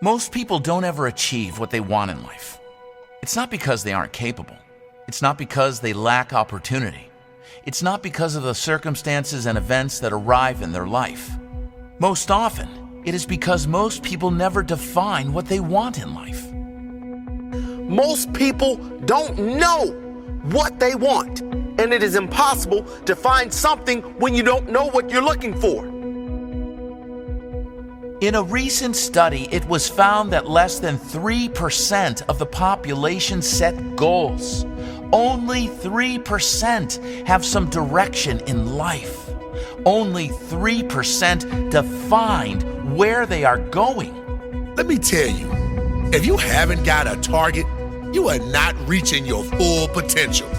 Most people don't ever achieve what they want in life. It's not because they aren't capable. It's not because they lack opportunity. It's not because of the circumstances and events that arrive in their life. Most often, it is because most people never define what they want in life. Most people don't know what they want, and it is impossible to find something when you don't know what you're looking for. In a recent study, it was found that less than 3% of the population set goals. Only 3% have some direction in life. Only 3% defined where they are going. Let me tell you, if you haven't got a target, you are not reaching your full potential.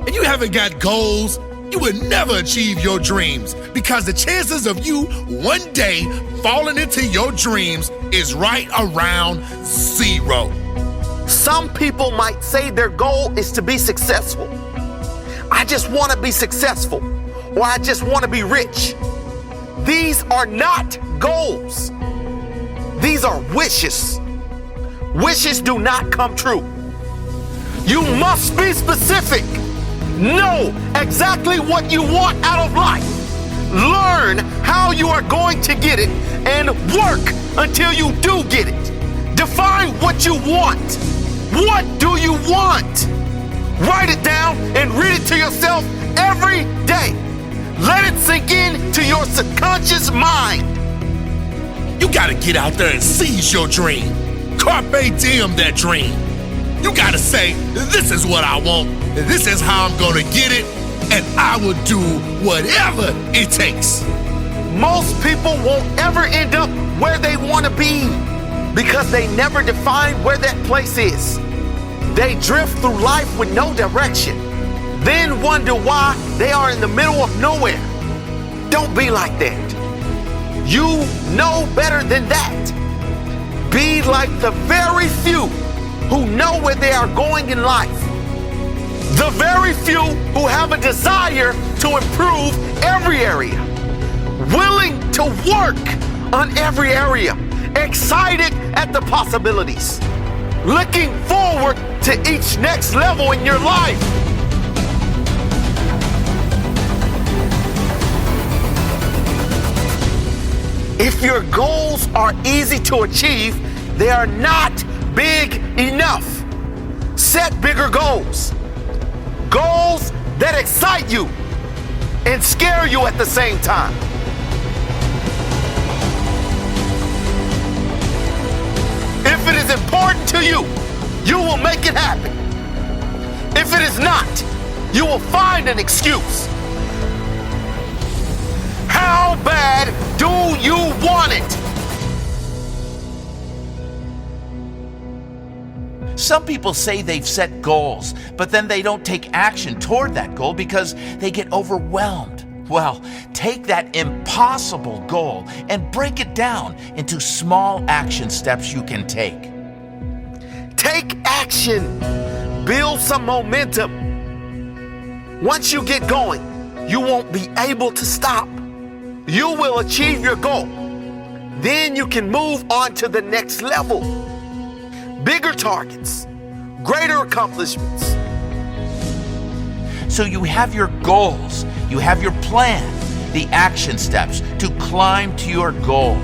If you haven't got goals, you will never achieve your dreams, because the chances of you one day falling into your dreams is right around zero. Some people might say their goal is to be successful. I just want to be successful, or I just want to be rich. These are not goals. These are wishes. Wishes do not come true. You must be specific. Know exactly what you want out of life. Learn how you are going to get it and work until you do get it. Define what you want. What do you want? Write it down and read it to yourself every day. Let it sink into your subconscious mind. You gotta get out there and seize your dream. Carpe diem that dream. You gotta say, this is what I want, this is how I'm gonna get it, and I will do whatever it takes. Most people won't ever end up where they want to be because they never define where that place is. They drift through life with no direction, then wonder why they are in the middle of nowhere. Don't be like that. You know better than that. Be like the very few who know where they are going in life. The very few who have a desire to improve every area. Willing to work on every area. Excited at the possibilities. Looking forward to each next level in your life. If your goals are easy to achieve, they are not big enough. Set bigger goals. Goals that excite you and scare you at the same time. If it is important to you, you will make it happen. If it is not, you will find an excuse. How bad do you want it? Some people say they've set goals, but then they don't take action toward that goal because they get overwhelmed. Well, take that impossible goal and break it down into small action steps you can take. Take action. Build some momentum. Once you get going, you won't be able to stop. You will achieve your goal. Then you can move on to the next level. Bigger targets, greater accomplishments. So you have your goals, you have your plan, the action steps to climb to your goal.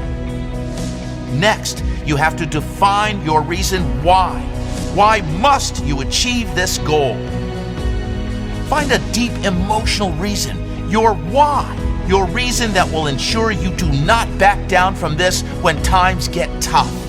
Next, you have to define your reason why. Why must you achieve this goal? Find a deep emotional reason, your why, your reason that will ensure you do not back down from this when times get tough.